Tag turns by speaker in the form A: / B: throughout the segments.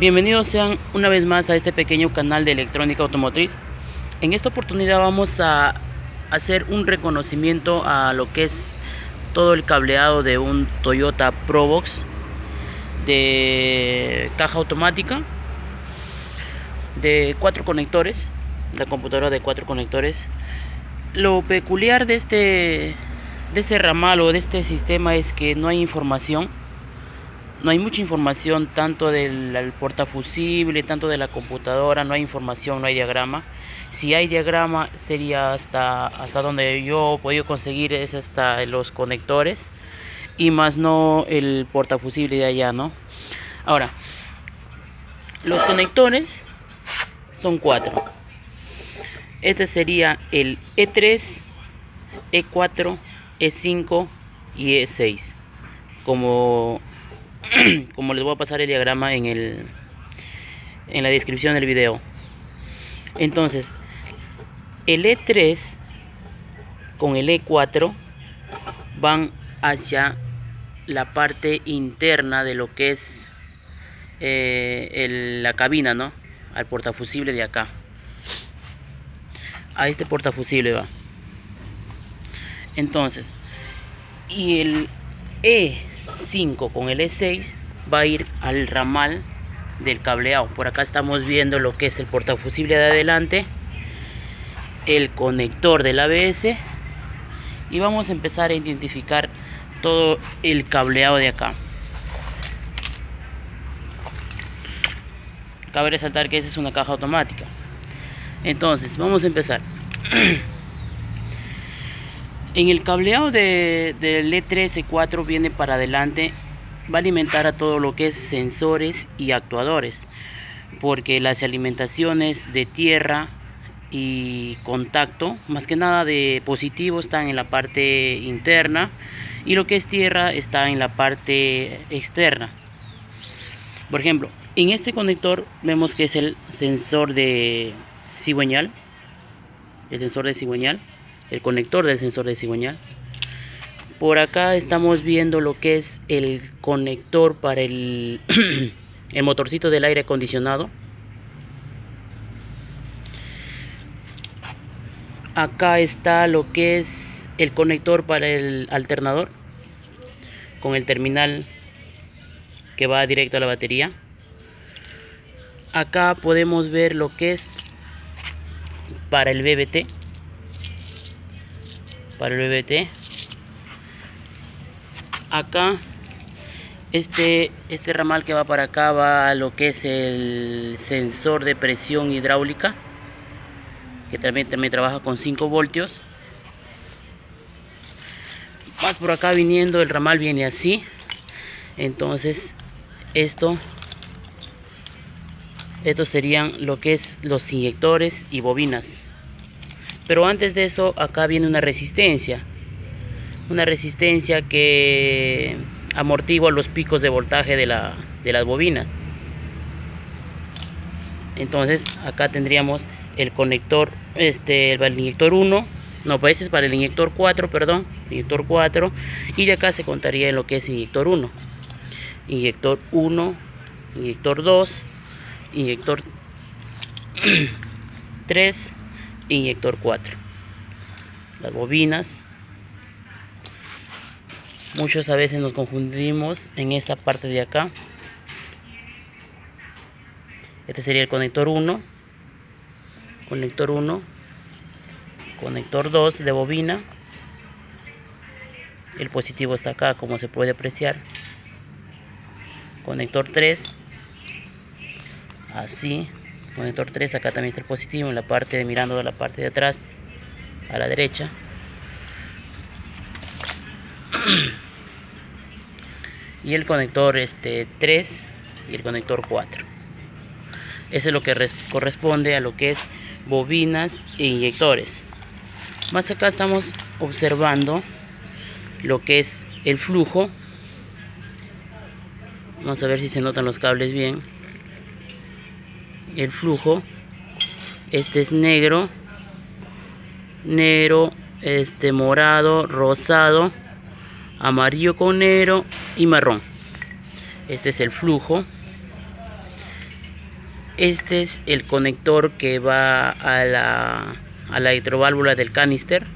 A: Bienvenidos sean una vez más a este pequeño canal de electrónica automotriz. En esta oportunidad vamos a hacer un reconocimiento a lo que es todo el cableado de un Toyota Probox de caja automática de 4 conectores, la computadora de 4 conectores. Lo peculiar de este ramal o de este sistema es que no hay información. No hay mucha información tanto del portafusible, tanto de la computadora, no hay información, no hay diagrama. Si hay diagrama sería hasta donde yo he podido conseguir es hasta los conectores y más no el portafusible de allá, ¿no? Ahora, los conectores son 4. Este sería el E3, E4, E5 y E6. Como les voy a pasar el diagrama en la descripción del video. Entonces, el E3 con el E4 van hacia la parte interna de lo que es la cabina, ¿no? Al portafusible de acá. A este portafusible va. Entonces, y el E5 con el E6 va a ir al ramal del cableado. Por acá estamos viendo lo que es el portafusible de adelante, el conector del ABS, y vamos a empezar a identificar todo el cableado de acá. Cabe resaltar que esta es una caja automática. Entonces vamos a empezar. En el cableado del E3, E4 viene para adelante, va a alimentar a todo lo que es sensores y actuadores, porque las alimentaciones de tierra y contacto, más que nada de positivo, están en la parte interna y lo que es tierra está en la parte externa. Por ejemplo, en este conector vemos que es el sensor de cigüeñal, el conector del sensor de cigüeñal. Por acá estamos viendo lo que es el conector para el motorcito del aire acondicionado. Acá está lo que es el conector para el alternador con el terminal que va directo a la batería. Acá podemos ver lo que es para el BBT. Acá este ramal que va para acá va a lo que es el sensor de presión hidráulica, que también trabaja con 5 voltios. Más por acá viniendo, el ramal viene así. Entonces estos serían lo que es los inyectores y bobinas. Pero antes de eso, acá viene una resistencia que amortigua los picos de voltaje de las bobinas. Entonces acá tendríamos el conector, el inyector 1, no, pues este es para el inyector 4, perdón, inyector 4, y de acá se contaría en lo que es inyector 1, inyector 1, inyector 2, inyector 3, inyector 4. Las bobinas, muchos a veces nos confundimos en esta parte de acá. Este sería el conector 1, conector 2 de bobina. El positivo está acá, como se puede apreciar. Conector 3, así. Conector 3, acá también está el positivo en la parte mirando de la parte de atrás a la derecha. Y el conector 3 y el conector 4. Eso es lo que corresponde a lo que es bobinas e inyectores. Más acá estamos observando lo que es el flujo. Vamos a ver si se notan los cables bien. El flujo, este es negro, morado, rosado, amarillo con negro y marrón. Este es el flujo. Este es el conector que va a la electroválvula del canister.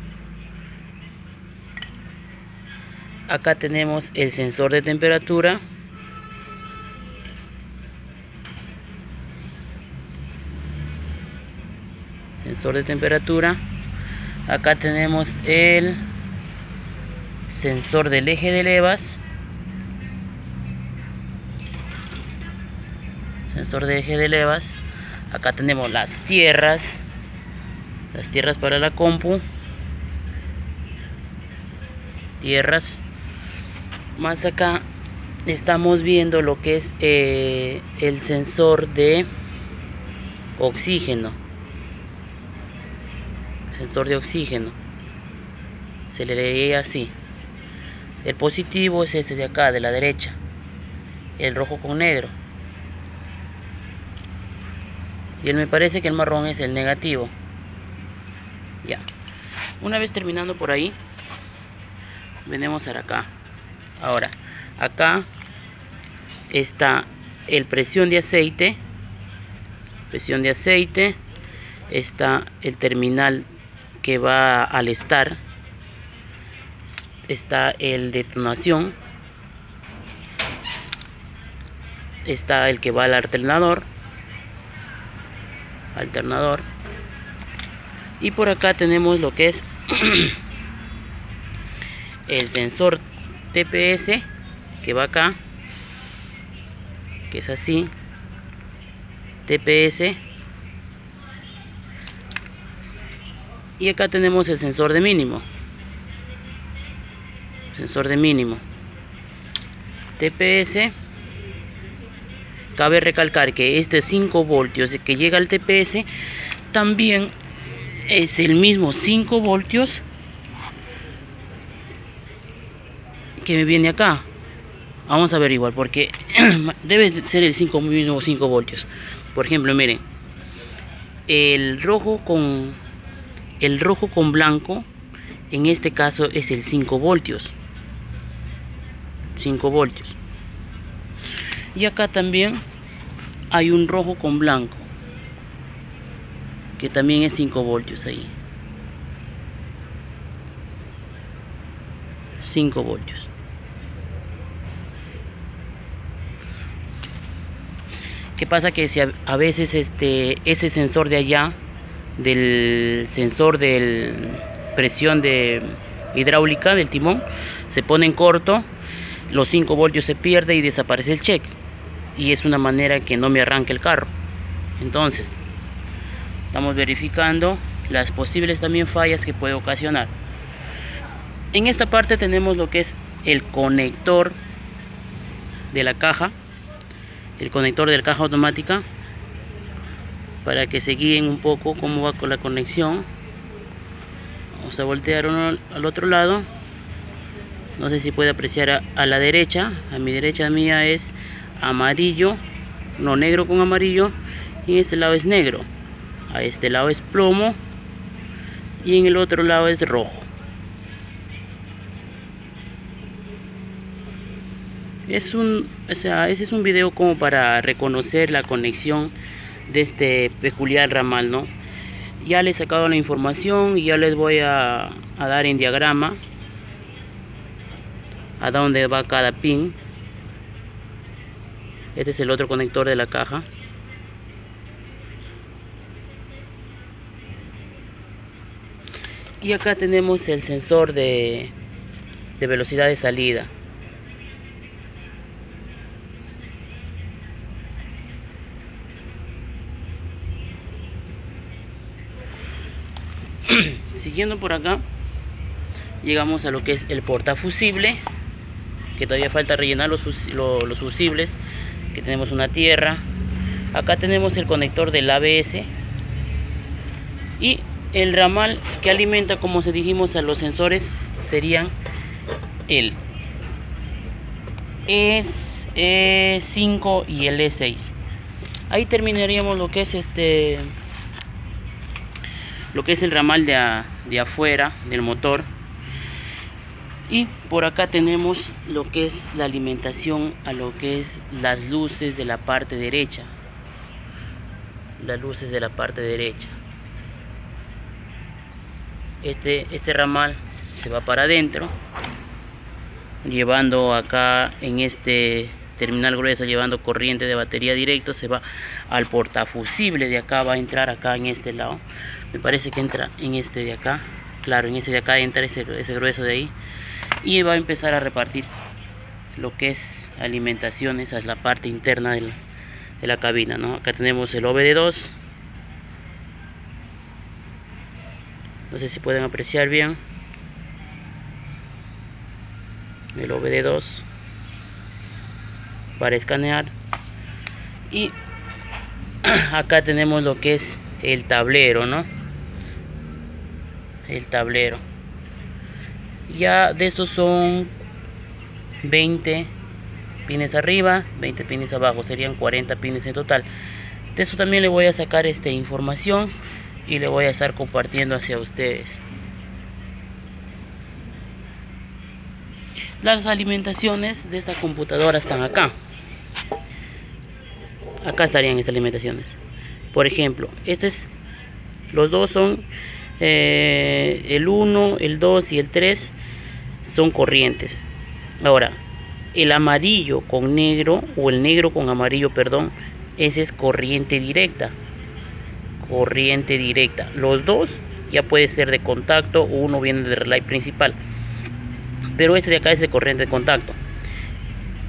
A: Acá tenemos el sensor de temperatura. Sensor de temperatura. Acá tenemos el sensor del eje de levas. Sensor de eje de levas. Acá tenemos las tierras para la compu. Tierras. Más acá estamos viendo lo que es el sensor de oxígeno. Sensor de oxígeno. Se le lee así. El positivo es este de acá, de la derecha. El rojo con negro. Y me parece que el marrón es el negativo. Ya. Una vez terminando por ahí, venimos a acá. Ahora, acá está el presión de aceite. Presión de aceite. Está el terminal que va al estar. Está el detonación. Está el que va al alternador. Y por acá tenemos lo que es el sensor TPS que va acá, que es así, TPS. Y acá tenemos el sensor de mínimo. Sensor de mínimo. TPS. Cabe recalcar que este 5 voltios que llega al TPS también es el mismo 5 voltios que me viene acá. Vamos a averiguar porque debe ser el mismo 5 voltios. Por ejemplo, miren, el rojo con blanco, en este caso es el 5 voltios. 5 voltios. Y acá también hay un rojo con blanco, que también es 5 voltios ahí. 5 voltios. ¿Qué pasa? Que si a veces ese sensor de allá, del sensor de presión de hidráulica del timón, se pone en corto, los 5 voltios se pierde y desaparece el check. Y es una manera que no me arranque el carro. Entonces, estamos verificando las posibles también fallas que puede ocasionar. En esta parte tenemos lo que es el conector de la caja. El conector de la caja automática. Para que se guíen un poco cómo va con la conexión. Vamos a voltear uno al otro lado. No sé si puede apreciar a la derecha. A mi derecha mía es amarillo, no, negro con amarillo, y este lado es negro. A este lado es plomo y en el otro lado es rojo. Ese es un video como para reconocer la conexión de este peculiar ramal, ¿no? Ya les he sacado la información y ya les voy a dar en diagrama a dónde va cada pin. Este es el otro conector de la caja. Y acá tenemos el sensor de velocidad de salida. Siguiendo por acá, llegamos a lo que es el portafusible, que todavía falta rellenar los fusibles, que tenemos una tierra. Acá tenemos el conector del ABS y el ramal que alimenta, como se dijimos, a los sensores serían el E5 y el E6. Ahí terminaríamos lo que es el ramal de afuera del motor. Y por acá tenemos lo que es la alimentación a lo que es las luces de la parte derecha. las luces de la parte derecha. Este ramal se va para adentro, llevando acá en este terminal grueso, llevando corriente de batería directo, se va al portafusible de acá, va a entrar acá en este lado, me parece que entra en este de acá, claro, en este de acá entra ese grueso de ahí, y va a empezar a repartir lo que es alimentación. Esa es la parte interna de la cabina, ¿no? Acá tenemos el OBD2, no sé si pueden apreciar bien el OBD2 para escanear, y acá tenemos lo que es el tablero, ¿no? El tablero, ya de estos son 20 pines arriba, 20 pines abajo, serían 40 pines en total. De esto también le voy a sacar información y le voy a estar compartiendo hacia ustedes. Las alimentaciones de esta computadora están acá. Acá estarían estas alimentaciones. Por ejemplo, los dos son el 1, el 2 y el 3 son corrientes. Ahora, el amarillo con negro, o el negro con amarillo, perdón, ese es corriente directa. Corriente directa. Los dos ya puede ser de contacto, o uno viene del relay principal. Pero este de acá es de corriente de contacto.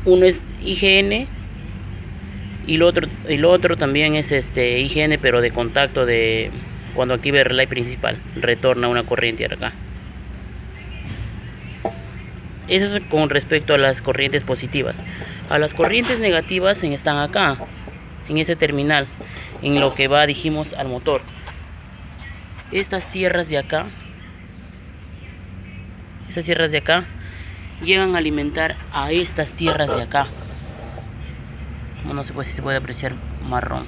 A: Uno es IGN y el otro también es IGN, pero de contacto, de cuando active el relay principal, retorna una corriente acá. Eso es con respecto a las corrientes positivas. A las corrientes negativas están acá, en este terminal, en lo que va, dijimos, al motor. Estas tierras de acá llegan a alimentar a estas tierras de acá. Como no sé si se puede apreciar marrón.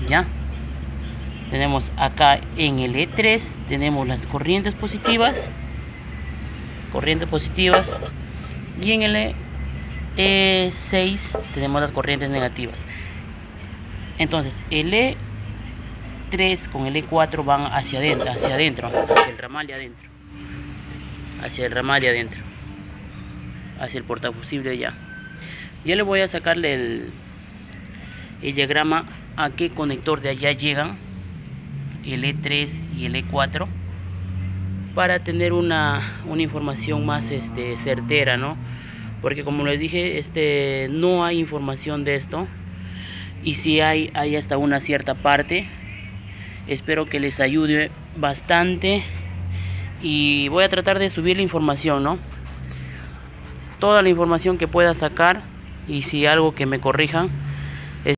A: Ya tenemos acá en el E3 tenemos las corrientes positivas, y en el E6 tenemos las corrientes negativas. Entonces el E3 con el E4 van hacia adentro, hacia el ramal de adentro, hacia el portafusible allá. Ya le voy a sacarle el diagrama a qué conector de allá llegan el E3 y el E4, para tener una información más certera, ¿no? Porque como les dije, no hay información de esto, y si hay hasta una cierta parte. Espero que les ayude bastante, y voy a tratar de subir la información, ¿no? Toda la información que pueda sacar, y si algo que me corrijan,